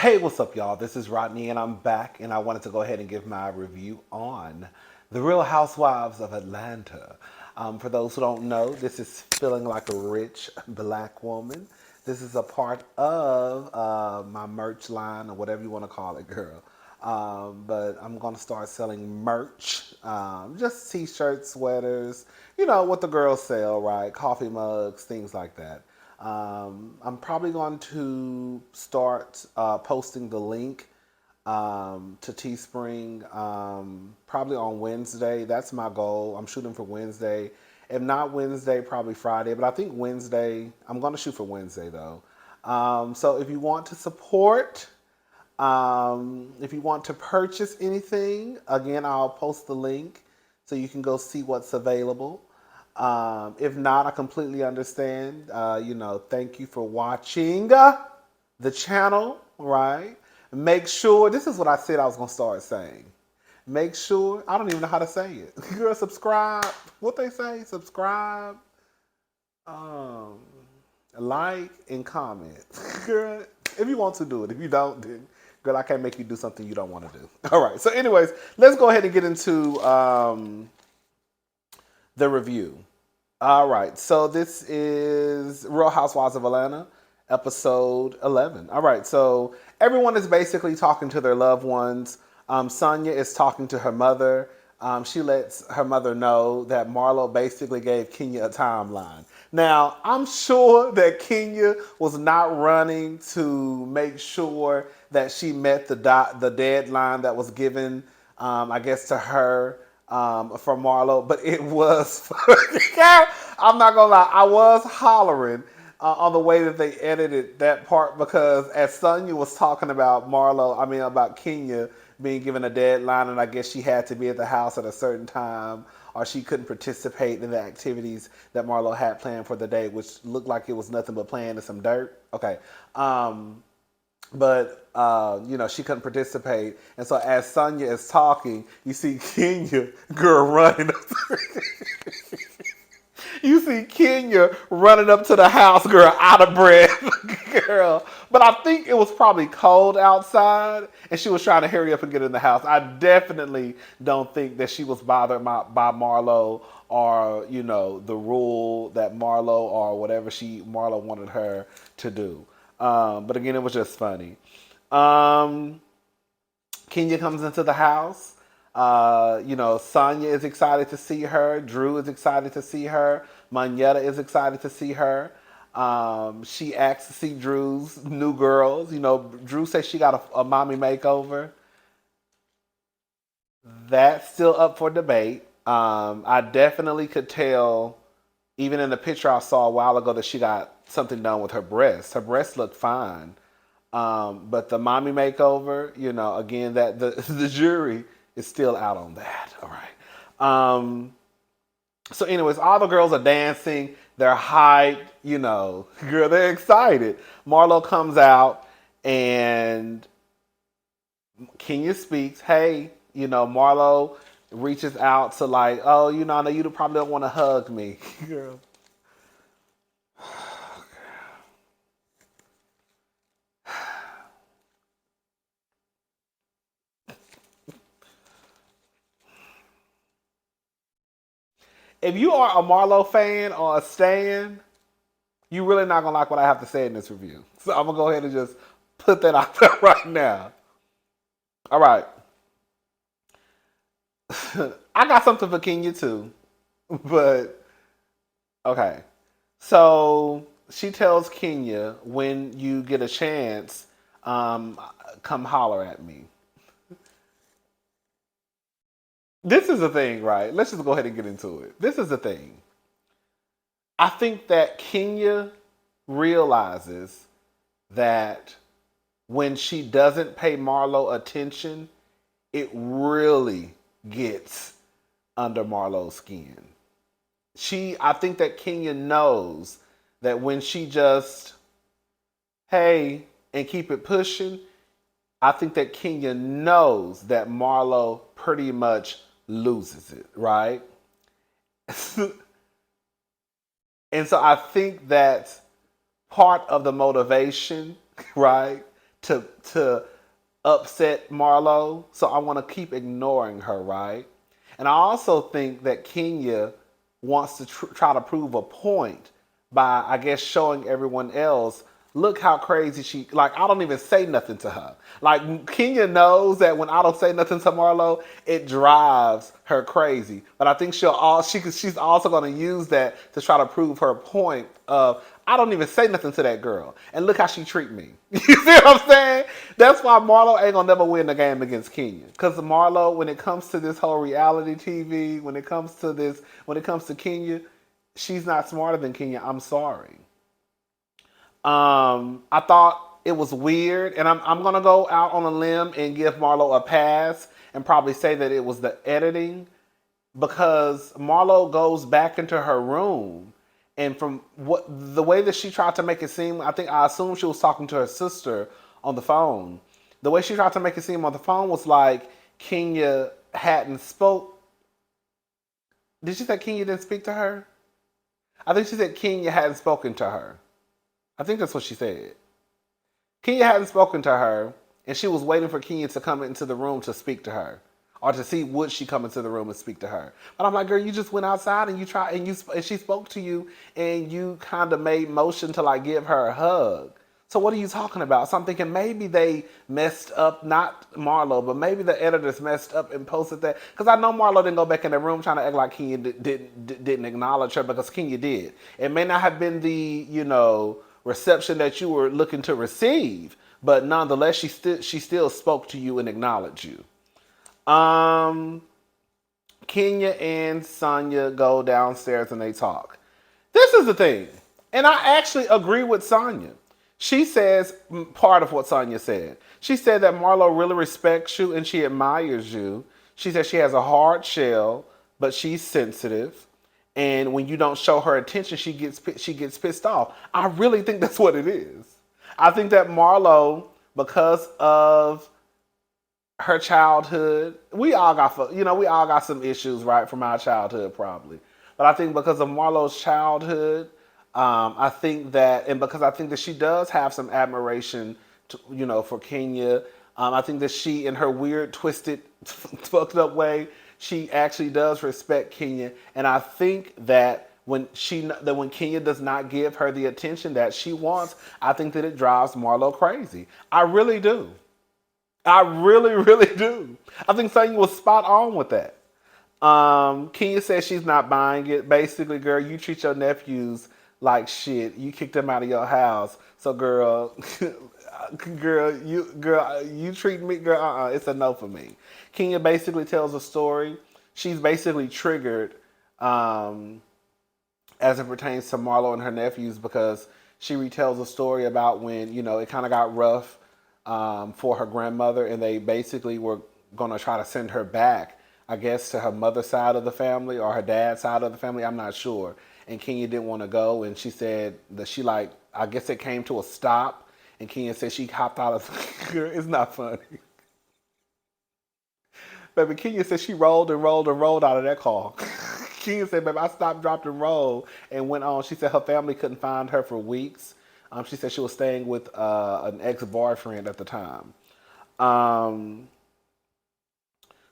Hey, what's up, y'all? This is Rodney, and I'm back, and I wanted to go ahead and give my review on The Real Housewives of Atlanta. For those who don't know, this is feeling like a rich black woman. This is a part of my merch line, or whatever you want to call it, girl. But I'm going to start selling merch, just t-shirts, sweaters, what the girls sell, right? Coffee mugs, things like that. I'm probably going to start posting the link to Teespring probably on Wednesday. That's my goal. I'm shooting for Wednesday. If not Wednesday, probably Friday. But I think Wednesday, I'm going to shoot for Wednesday though. So if you want to support, if you want to purchase anything, again, I'll post the link so you can go see what's available. If not, I completely understand. Thank you for watching the channel, right? Make sure, this is what I said I was going to start saying. Make sure, I don't even know how to say it. Girl, subscribe. What they say? Subscribe, um, like, and comment. Girl, if you want to do it. If you don't, then, girl, I can't make you do something you don't want to do. All right. So anyways, let's go ahead and get into the review. All right, so this is Real Housewives of Atlanta, episode 11. All right, so everyone is basically talking to their loved ones. Sonia is talking to her mother. She lets her mother know that Marlo basically gave Kenya a timeline. Now, I'm sure that Kenya was not running to make sure that she met the deadline that was given, I guess, to her for Marlo, but it was, I'm not gonna lie, I was hollering on the way that they edited that part because as Sonya was talking about about Kenya being given a deadline and I guess she had to be at the house at a certain time or she couldn't participate in the activities that Marlo had planned for the day, which looked like it was nothing but playing in some dirt. Okay. But she couldn't participate, and so as Sonya is talking, you see Kenya girl running. You see Kenya running up to the house, girl, out of breath, girl. But I think it was probably cold outside, and she was trying to hurry up and get in the house. I definitely don't think that she was bothered by Marlo or the rule that Marlo or whatever Marlo wanted her to do. But again, it was just funny. Kenya comes into the house. Sonya is excited to see her. Drew is excited to see her. Manetta is excited to see her. She asks to see Drew's new girls. Drew says she got a mommy makeover. That's still up for debate. I definitely could tell, even in the picture I saw a while ago, that she got something done with her breasts. Her breasts look fine. But the mommy makeover, again, that the jury is still out on that. All right. So anyways, all the girls are dancing. They're hyped, girl, they're excited. Marlo comes out and Kenya speaks. Hey, Marlo reaches out to like, oh, I know you probably don't want to hug me, girl. If you are a Marlo fan or a stan, you really not gonna like what I have to say in this review. So I'm gonna go ahead and just put that out there right now. All right. I got something for Kenya too. But okay. So she tells Kenya, when you get a chance, um, come holler at me. This is the thing, right? Let's just go ahead and get into it. This is the thing. I think that Kenya realizes that when she doesn't pay Marlo attention, it really gets under Marlo's skin. I think that Kenya knows that when she just, hey, and keep it pushing, I think that Kenya knows that Marlo pretty much loses it, right? And so I think that part of the motivation, right, to upset Marlo, so I want to keep ignoring her, right? And I also think that Kenya wants to try to prove a point by, I guess, showing everyone else, look how crazy she, like, I don't even say nothing to her. Like, Kenya knows that when I don't say nothing to Marlo, it drives her crazy. But I think she's also going to use that to try to prove her point of, I don't even say nothing to that girl, and look how she treat me. You see what I'm saying? That's why Marlo ain't gonna never win the game against Kenya. Cause Marlo, when it comes to this whole reality TV, when it comes to Kenya, she's not smarter than Kenya. I'm sorry. I thought it was weird, and I'm gonna go out on a limb and give Marlo a pass and probably say that it was the editing, because Marlo goes back into her room, and from what the way that she tried to make it seem, I assume she was talking to her sister on the phone. The way she tried to make it seem on the phone was like Kenya hadn't spoke. Did she say Kenya didn't speak to her? I think she said Kenya hadn't spoken to her. I think that's what she said. Kenya hadn't spoken to her, and she was waiting for Kenya to come into the room to speak to her, or to see would she come into the room and speak to her. But I'm like, girl, you just went outside and and she spoke to you, and you kind of made motion to like give her a hug. So what are you talking about? So I'm thinking maybe they messed up, not Marlo, but maybe the editors messed up and posted that. Because I know Marlo didn't go back in the room trying to act like Kenya didn't acknowledge her, because Kenya did. It may not have been the, reception that you were looking to receive, but nonetheless, she still spoke to you and acknowledged you. Kenya and Sonya go downstairs and they talk. This is the thing, and I actually agree with Sonya. She says part of what Sonya said. She said that Marlo really respects you and she admires you. She said she has a hard shell, but she's sensitive. And when you don't show her attention, she gets pissed off. I really think that's what it is. I think that Marlo, because of her childhood, we all got some issues, right, from our childhood probably. But I think because of Marlo's childhood, I think that, and because I think that she does have some admiration, for Kenya. I think that she, in her weird, twisted, fucked up way, she actually does respect Kenya. And I think that when Kenya does not give her the attention that she wants, I think that it drives Marlo crazy. I really do. I really, really do. I think Sonya was spot on with that. Kenya says she's not buying it. Basically, girl, you treat your nephews like shit. You kicked them out of your house. So, girl, you treat me, girl. It's a no for me. Kenya basically tells a story. She's basically triggered as it pertains to Marlo and her nephews, because she retells a story about when it kind of got rough for her grandmother, and they basically were going to try to send her back, I guess, to her mother's side of the family or her dad's side of the family. I'm not sure. And Kenya didn't want to go, and she said that I guess it came to a stop, and Kenya said she hopped out of. It's not funny. Baby, Kenya said she rolled and rolled and rolled out of that car. Kenya said, baby, I stopped, dropped, and rolled and went on. She said her family couldn't find her for weeks. She said she was staying with an ex-boyfriend at the time.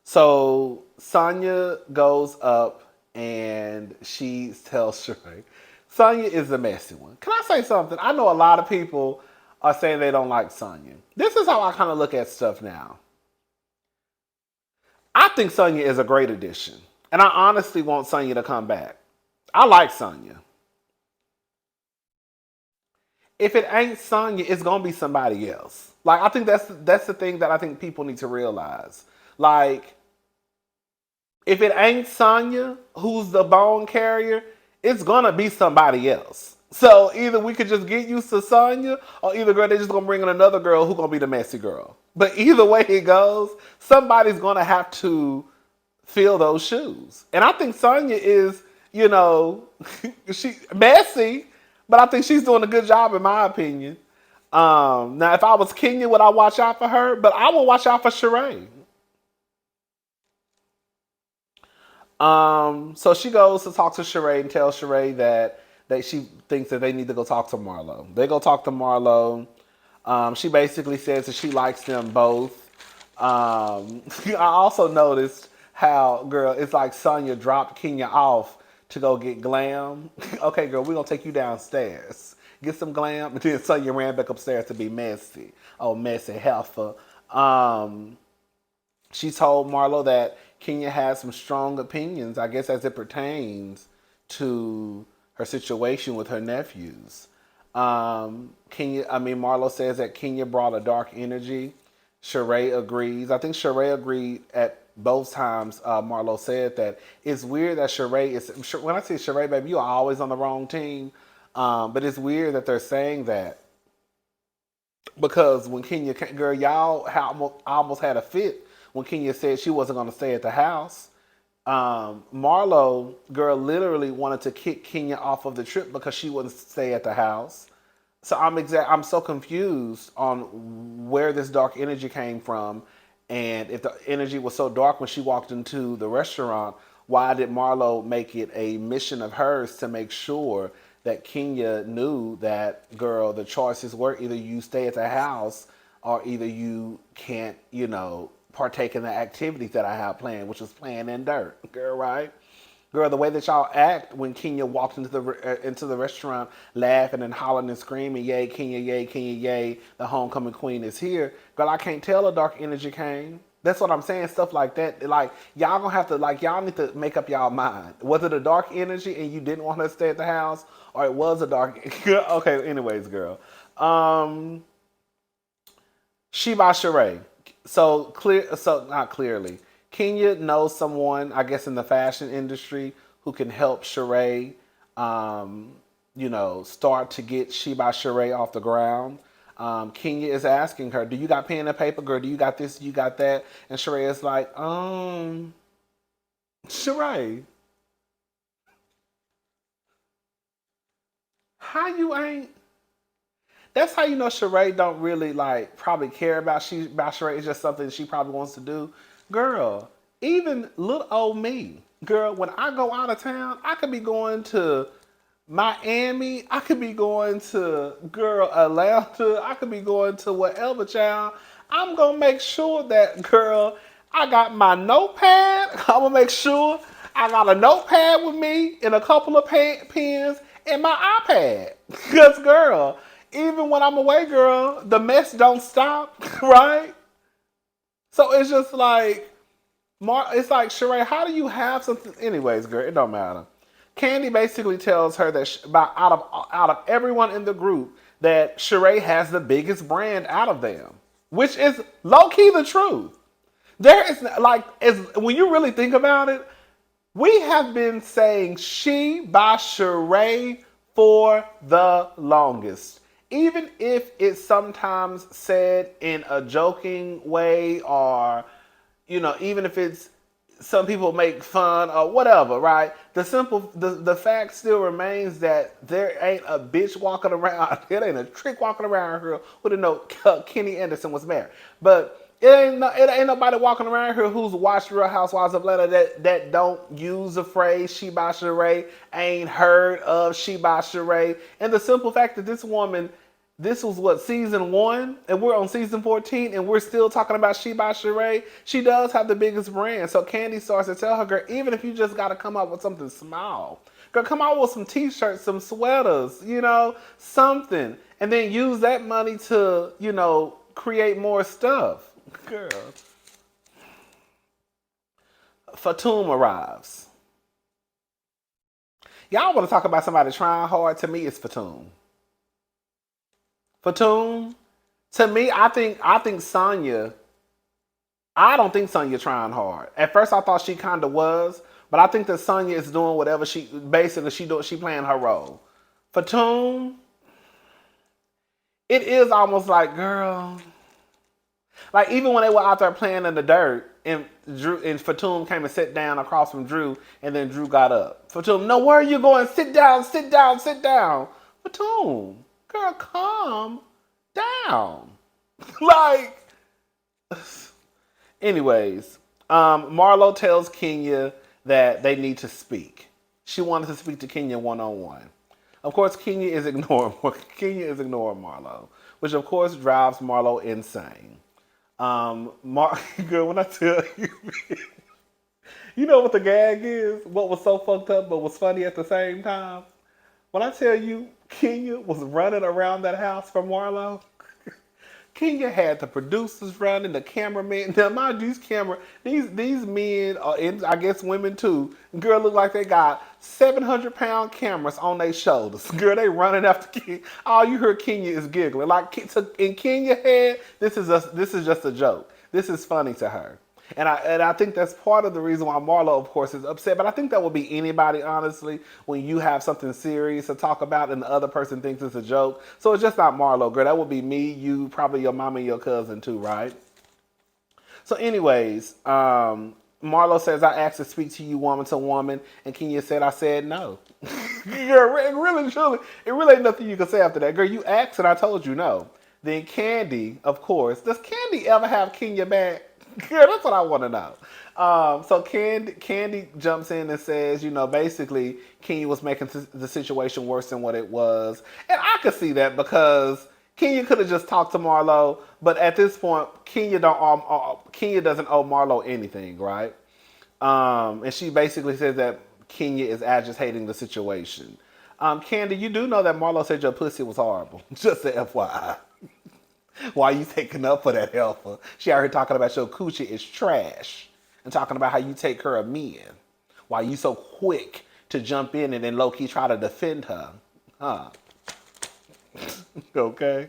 So Sonya goes up and she tells Sheree. Sonya is the messy one. Can I say something? I know a lot of people are saying they don't like Sonya. This is how I kind of look at stuff now. I think Sonya is a great addition. And I honestly want Sonya to come back. I like Sonya. If it ain't Sonya, it's gonna be somebody else. Like, I think that's the thing that I think people need to realize. Like, if it ain't Sonya, who's the bone carrier, it's gonna be somebody else. So either we could just get used to Sonya, or either girl, they're just gonna bring in another girl who's gonna be the messy girl. But either way it goes, somebody's gonna have to fill those shoes. And I think Sonya is, she messy, but I think she's doing a good job in my opinion. Now, if I was Kenya, would I watch out for her? But I will watch out for Sheree. So she goes to talk to Sheree and tells Sheree that she thinks that they need to go talk to Marlo. They go talk to Marlo. She basically says that she likes them both. I also noticed how, girl, it's like Sonya dropped Kenya off to go get glam. Okay, girl, we're gonna take you downstairs. Get some glam. And then Sonya ran back upstairs to be messy. Oh, messy heifer. Um, she told Marlo that Kenya has some strong opinions, I guess, as it pertains to her situation with her nephews. Marlo says that Kenya brought a dark energy. Sheree agrees. I think Sheree agreed at both times. Marlo said that it's weird that Sheree is. When I say Sheree, baby, you are always on the wrong team. But it's weird that they're saying that because when Kenya, girl, y'all almost had a fit when Kenya said she wasn't going to stay at the house. Marlo, girl, literally wanted to kick Kenya off of the trip because she wouldn't stay at the house. So I'm so confused on where this dark energy came from, and if the energy was so dark when she walked into the restaurant, why did Marlo make it a mission of hers to make sure that Kenya knew that, girl, the choices were either you stay at the house or either you can't, partake in the activities that I have planned, which was playing in dirt, girl, right? Girl, the way that y'all act when Kenya walked into the restaurant laughing and hollering and screaming, yay, Kenya, yay, the homecoming queen is here. Girl, I can't tell a dark energy came. That's what I'm saying, stuff like that. Like, y'all gonna have to, y'all need to make up y'all mind. Was it a dark energy and you didn't want her to stay at the house? Or it was a dark, okay, anyways, girl. She by Sheree. So not clearly. Kenya knows someone, I guess, in the fashion industry who can help Sheree, start to get She by Sheree off the ground. Kenya is asking her, do you got pen and paper, girl? Do you got this? Do you got that? And Sheree is like, Sheree, how you ain't? That's how you know Sheree don't really probably care about Sheree. It's just something she probably wants to do. Girl, even little old me, girl, when I go out of town, I could be going to Miami, I could be going to, girl, Atlanta, I could be going to whatever, child. I'm gonna make sure that, girl, I got my notepad. I'm gonna make sure I got a notepad with me and a couple of pens and my iPad. Because, girl, even when I'm away, girl, the mess don't stop, right? So it's just like, it's like, Sheree, how do you have something? Anyways, girl, it don't matter. Candy basically tells her that out of everyone in the group, that Sheree has the biggest brand out of them, which is low key the truth. There is when you really think about it, we have been saying She by Sheree for the longest. Even if it's sometimes said in a joking way, or, even if it's some people make fun or whatever, right? The fact still remains that there ain't a bitch walking around, there ain't a trick walking around here who didn't know Kenny Anderson was married. But it ain't nobody walking around here who's watched Real Housewives of Atlanta that don't use the phrase She by Sheree, ain't heard of She by Sheree. And the simple fact that this woman, this was what, season 1, and we're on season 14, and we're still talking about She by Sheree. She does have the biggest brand. So Candy starts to tell her, girl, even if you just got to come up with something small, girl, come out with some t-shirts, some sweaters, something, and then use that money to, create more stuff. Girl. Fatum arrives. Y'all want to talk about somebody trying hard? To me, it's Fatum. Fatum, to me, I think Sonya. I don't think Sonya trying hard. At first, I thought she kind of was, but I think that Sonya is doing whatever she playing her role. Fatum, it is almost like, girl, like even when they were out there playing in the dirt, and Fatum came and sat down across from Drew, and then Drew got up. Fatum, no, where are you going? Sit down, sit down, sit down. Fatum, girl, calm down. Anyways, Marlo tells Kenya that they need to speak. She wanted to speak to Kenya one-on-one. Of course, Kenya is ignoring Marlo, which of course drives Marlo insane. Girl, when I tell you, you know what the gag is? What was so fucked up but was funny at the same time? When I tell you Kenya was running around that house for Marlo, Kenya had the producers running, the cameraman. Now, mind you, these men, and I guess women too, girl, look like they got 700-pound cameras on their shoulders. Girl, they running after Kenya. All you hear Kenya is giggling. Like in Kenya's head, this is just a joke. This is funny to her. And I think that's part of the reason why Marlo, of course, is upset. But I think that would be anybody, honestly, when you have something serious to talk about and the other person thinks it's a joke. So it's just not Marlo, girl. That would be me, you, probably your mom and your cousin too, right? So anyways, Marlo says, I asked to speak to you woman to woman. And Kenya said, I said no. Girl, really, truly, it really ain't nothing you can say after that. Girl, you asked and I told you no. Then Candy, of course. Does Candy ever have Kenya back? Girl, that's what I want to know. So Candy jumps in and says, basically Kenya was making the situation worse than what it was. And I could see that because Kenya could have just talked to Marlo, but at this point, Kenya doesn't owe Marlo anything, right? And she basically says that Kenya is agitating the situation. Candy, you do know that Marlo said your pussy was horrible. Just a FYI. Why you taking up for that helper? She out here talking about your coochie is trash and talking about how you take care of men. Why you so quick to jump in and then low-key try to defend her? Huh? Okay.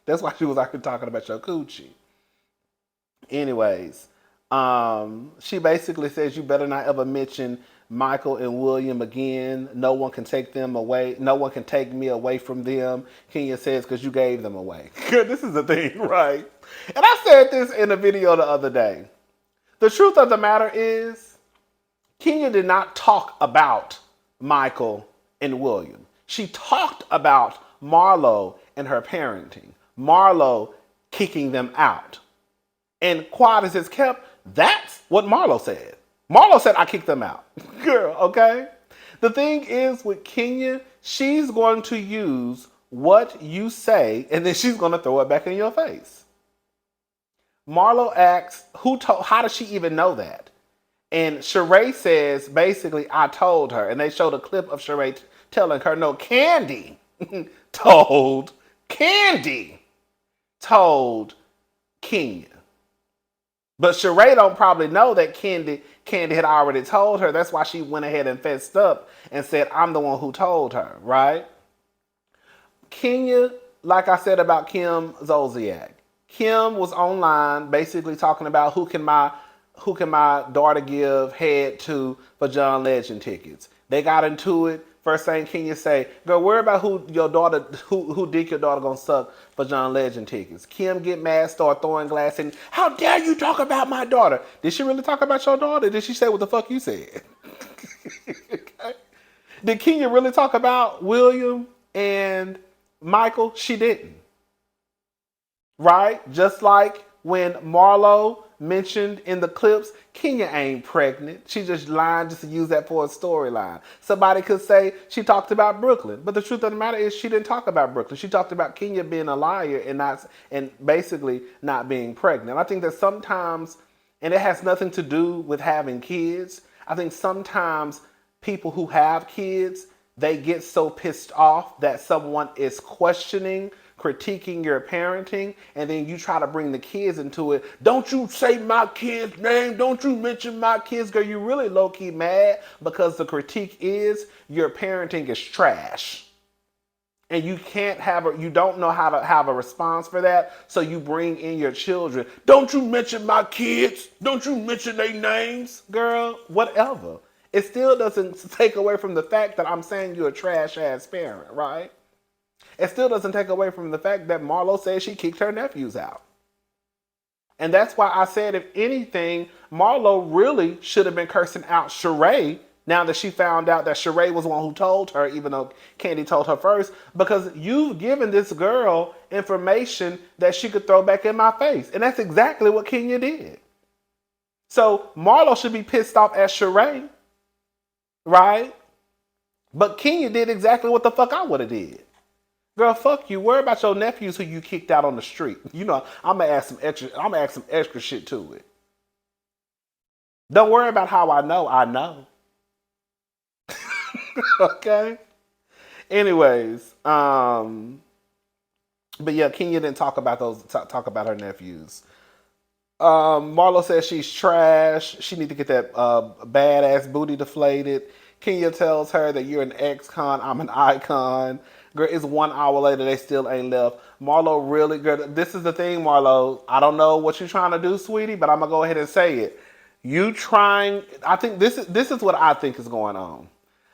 That's why she was out here talking about your coochie. Anyways, she basically says you better not ever mention Michael and William again. No one can take them away. No one can take me away from them. Kenya says, because you gave them away. This is the thing, right? And I said this in a video the other day. The truth of the matter is, Kenya did not talk about Michael and William. She talked about Marlo and her parenting. Marlo kicking them out. And quiet as it's kept, that's what Marlo said. Marlo said, I kicked them out. Girl, okay? The thing is with Kenya, she's going to use what you say and then she's going to throw it back in your face. Marlo asks, how does she even know that? And Sheree says, basically, I told her. And they showed a clip of Sheree telling her, no, Candy told Kenya. But Sheree don't probably know that Candy had already told her. That's why she went ahead and fessed up and said, I'm the one who told her, right? Kenya, like I said about Kim Zolciak, Kim was online basically talking about who can my daughter give head to for John Legend tickets. They got into it. First thing Kenya say, girl, worry about who dick your daughter gonna suck for John Legend tickets. Kim get mad, start throwing glass and how dare you talk about my daughter? Did she really talk about your daughter? Did she say what the fuck you said? Okay. Did Kenya really talk about William and Michael? She didn't. Right? Just like when Marlo mentioned in the clips, Kenya ain't pregnant. She just lied just to use that for a storyline. Somebody could say she talked about Brooklyn, but the truth of the matter is she didn't talk about Brooklyn. She talked about Kenya being a liar and basically not being pregnant. I think that sometimes, and it has nothing to do with having kids, I think sometimes people who have kids, they get so pissed off that someone is questioning, critiquing your parenting, and then you try to bring the kids into it. Don't you say my kid's name. Don't you mention my kids. Girl, you really low-key mad because the critique is your parenting is trash. And you you don't know how to have a response for that, so you bring in your children. Don't you mention my kids. Don't you mention their names. Girl, whatever. It still doesn't take away from the fact that I'm saying you're a trash-ass parent, right? It still doesn't take away from the fact that Marlo says she kicked her nephews out. And that's why I said, if anything, Marlo really should have been cursing out Sheree now that she found out that Sheree was the one who told her, even though Candy told her first, because you've given this girl information that she could throw back in my face. And that's exactly what Kenya did. So Marlo should be pissed off at Sheree, right? But Kenya did exactly what the fuck I would have did. Girl, fuck you. Worry about your nephews who you kicked out on the street. You know, I'm gonna add some extra. I'm gonna add some extra shit to it. Don't worry about how I know. I know. Okay. Anyways, but yeah, Kenya didn't talk about talk about her nephews. Marlo says she's trash. She need to get that badass booty deflated. Kenya tells her that you're an ex-con. I'm an icon. Girl, it's 1 hour later. They still ain't left. Marlo really, girl, this is the thing, Marlo. I don't know what you're trying to do, sweetie, but I'm going to go ahead and say it. You trying, I think this is what I think is going on.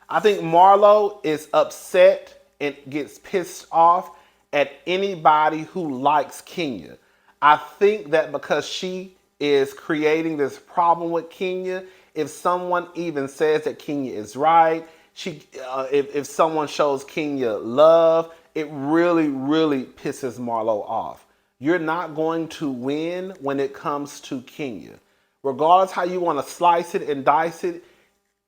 I think Marlo is upset and gets pissed off at anybody who likes Kenya. I think that because she is creating this problem with Kenya, if someone even says that Kenya is right, if someone shows Kenya love, it really, really pisses Marlo off. You're not going to win when it comes to Kenya. Regardless how you want to slice it and dice it,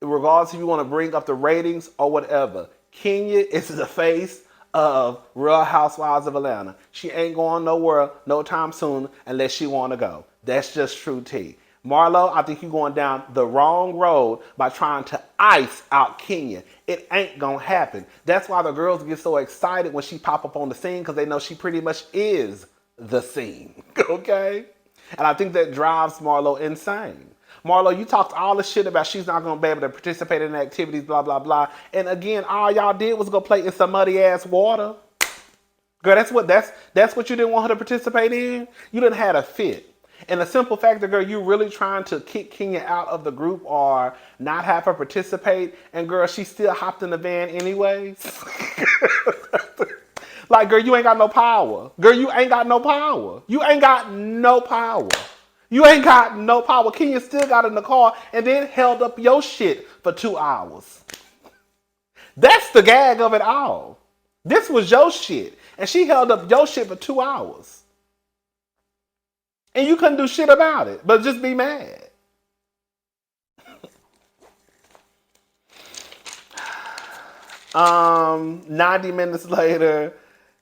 regardless if you want to bring up the ratings or whatever, Kenya is the face of Real Housewives of Atlanta. She ain't going nowhere no time soon unless she want to go. That's just true tea. Marlo, I think you're going down the wrong road by trying to ice out Kenya. It ain't gonna happen. That's why the girls get so excited when she pop up on the scene, because they know she pretty much is the scene. Okay? And I think that drives Marlo insane. Marlo, you talked all the shit about she's not going to be able to participate in activities, blah, blah, blah. And again, all y'all did was go play in some muddy ass water. Girl, that's what you didn't want her to participate in? You didn't have a fit. And the simple fact that, girl, you really trying to kick Kenya out of the group or not have her participate, and girl, she still hopped in the van anyways. Like, girl, you ain't got no power. Girl, you ain't got no power. You ain't got no power. You ain't got no power. Kenya still got in the car and then held up your shit for 2 hours. That's the gag of it all. This was your shit. And she held up your shit for 2 hours. And you couldn't do shit about it, but just be mad. 90 minutes later,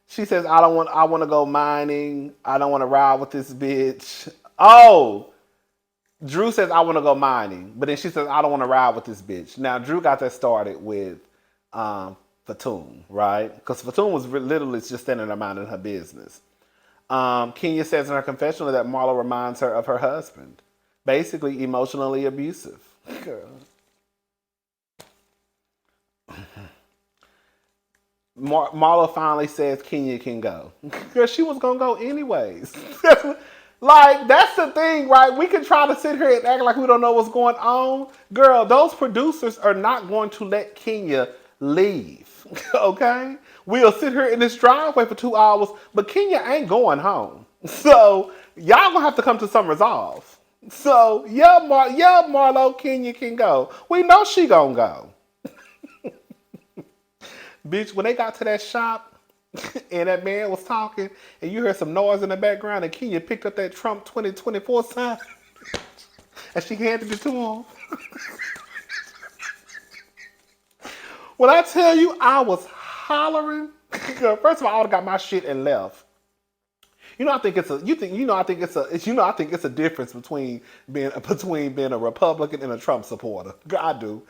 she says, I want to go mining. I don't want to ride with this bitch. Oh, Drew says, I want to go mining. But then she says, I don't want to ride with this bitch. Now, Drew got that started with Fatum, right? Because Fatum was literally just standing there minding her business. Kenya says in her confessional that Marlo reminds her of her husband. Basically, emotionally abusive. Girl. Marlo finally says Kenya can go. Girl, she was going to go anyways. Like, that's the thing, right? We can try to sit here and act like we don't know what's going on. Girl, those producers are not going to let Kenya leave, okay? We'll sit here in this driveway for 2 hours, but Kenya ain't going home. So, y'all gonna have to come to some resolve. So, yeah, Marlo, Kenya can go. We know she gonna go. Bitch, when they got to that shop, and that man was talking, and you heard some noise in the background, and Kenya picked up that Trump 2024 sign, and she handed it to him. When I tell you I was hollering, first of all, I would have got my shit and left. I think it's a difference between being a Republican and a Trump supporter. Girl, I do.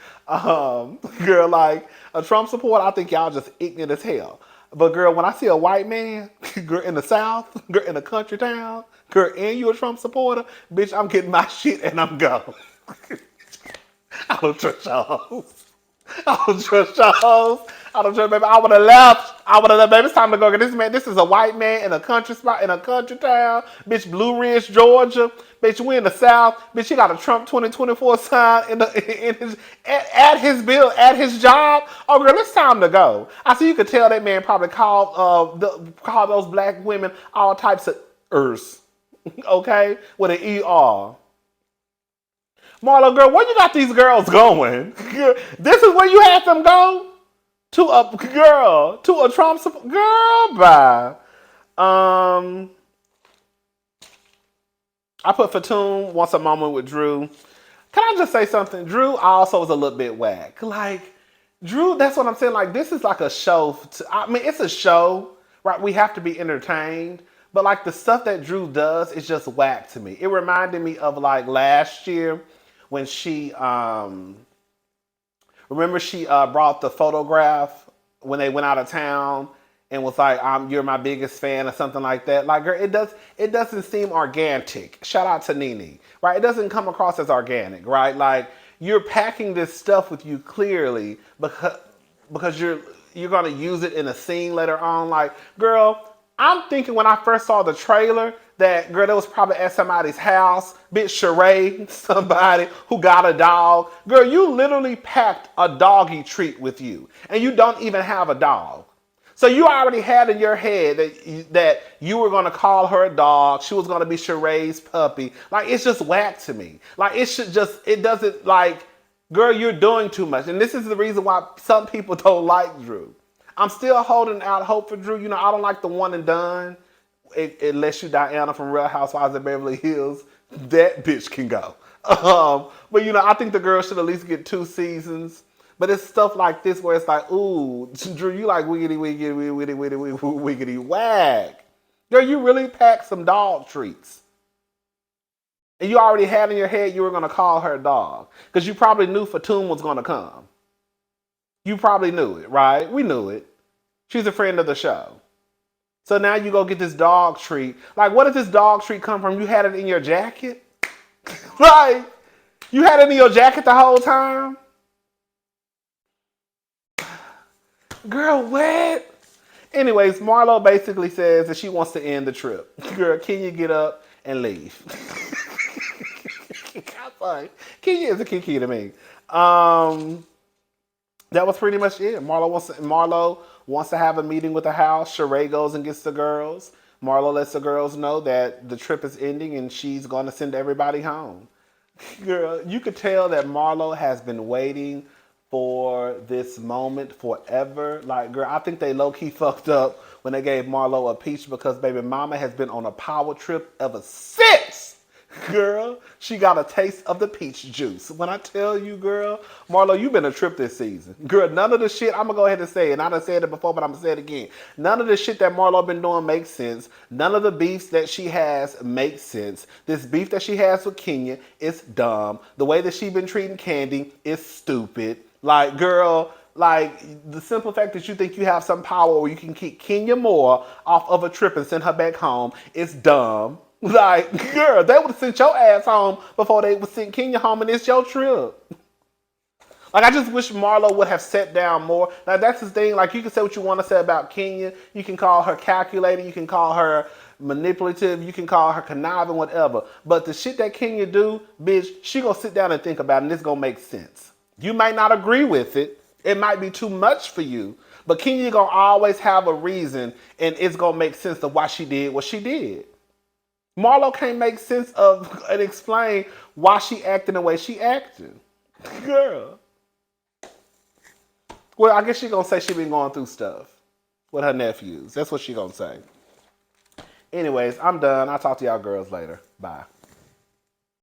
Girl, like a Trump supporter, I think y'all just ignorant as hell. But girl, when I see a white man, girl, in the South, girl, in a country town, girl, and you a Trump supporter, bitch, I'm getting my shit and I'm going. I don't trust y'all. I don't trust y'all. I don't trust, baby. I would have left. Baby. It's time to go. This man, this is a white man in a country spot, in a country town. Bitch, Blue Ridge, Georgia. Bitch, we in the South. Bitch, he got a Trump 2024 sign at his job. Oh, girl, it's time to go. I see you could tell that man probably called those black women all types of ers. Okay? With an ER. Marlo, girl, where you got these girls going? This is where you had them go? To a Trump support girl, bye. I put Fatum wants a moment with Drew. Can I just say something? Drew also was a little bit whack. Like, Drew, that's what I'm saying. Like, this is like a show. I mean, it's a show, right? We have to be entertained. But like the stuff that Drew does is just whack to me. It reminded me of like last year when she remember she brought the photograph when they went out of town and was like, "You're my biggest fan" or something like that. Like, girl, it doesn't seem organic. Shout out to Nene, right? It doesn't come across as organic, right? Like you're packing this stuff with you clearly because you're gonna use it in a scene later on. Like, girl, I'm thinking when I first saw the trailer that girl, that was probably at somebody's house, bitch Sheree, somebody who got a dog. Girl, you literally packed a doggy treat with you, and you don't even have a dog. So you already had in your head that you were gonna call her a dog. She was gonna be Sheree's puppy. Like it's just whack to me. Like it doesn't like, girl, you're doing too much. And this is the reason why some people don't like Drew. I'm still holding out hope for Drew. You know, I don't like the one and done. Unless you Diana from Real Housewives of Beverly Hills, that bitch can go. But you know, I think the girl should at least get 2 seasons. But it's stuff like this where it's like, ooh, Drew, you like wiggity, wiggity, wiggity, wiggity, wiggity, wag. Girl, you really packed some dog treats. And you already had in your head you were going to call her a dog. Because you probably knew Fatum was going to come. You probably knew it, right? We knew it. She's a friend of the show. So now you go get this dog treat. Like, what did this dog treat come from? You had it in your jacket? Like, you had it in your jacket the whole time? Girl, what? Anyways, Marlo basically says that she wants to end the trip. Girl, can you get up and leave? I'm sorry. Kenya is a kiki to me. That was pretty much it. Marlo wants to have a meeting with the house. Sheree goes and gets the girls. Marlo lets the girls know that the trip is ending and she's going to send everybody home. Girl, you could tell that Marlo has been waiting for this moment forever. Like, girl, I think they low-key fucked up when they gave Marlo a peach because baby mama has been on a power trip ever since. Girl, she got a taste of the peach juice. When I tell you, girl, Marlo, you've been a trip this season. Girl, none of the shit, I'm going to go ahead and say it. And I done said it before, but I'm going to say it again. None of the shit that Marlo been doing makes sense. None of the beefs that she has makes sense. This beef that she has with Kenya is dumb. The way that she been treating Candy is stupid. Like, girl, like the simple fact that you think you have some power where you can keep Kenya Moore off of a trip and send her back home is dumb. Like, girl, they would have sent your ass home before they would send Kenya home, and it's your trip. Like, I just wish Marlo would have sat down more. Now, that's the thing. Like, you can say what you want to say about Kenya. You can call her calculating. You can call her manipulative. You can call her conniving, whatever. But the shit that Kenya do, bitch, she gonna sit down and think about it, and it's gonna make sense. You might not agree with it. It might be too much for you. But Kenya gonna always have a reason, and it's gonna make sense of why she did what she did. Marlo can't make sense of and explain why she acting the way she acting. Girl. Well, I guess she gonna say she been going through stuff with her nephews. That's what she gonna say. Anyways, I'm done. I'll talk to y'all girls later. Bye.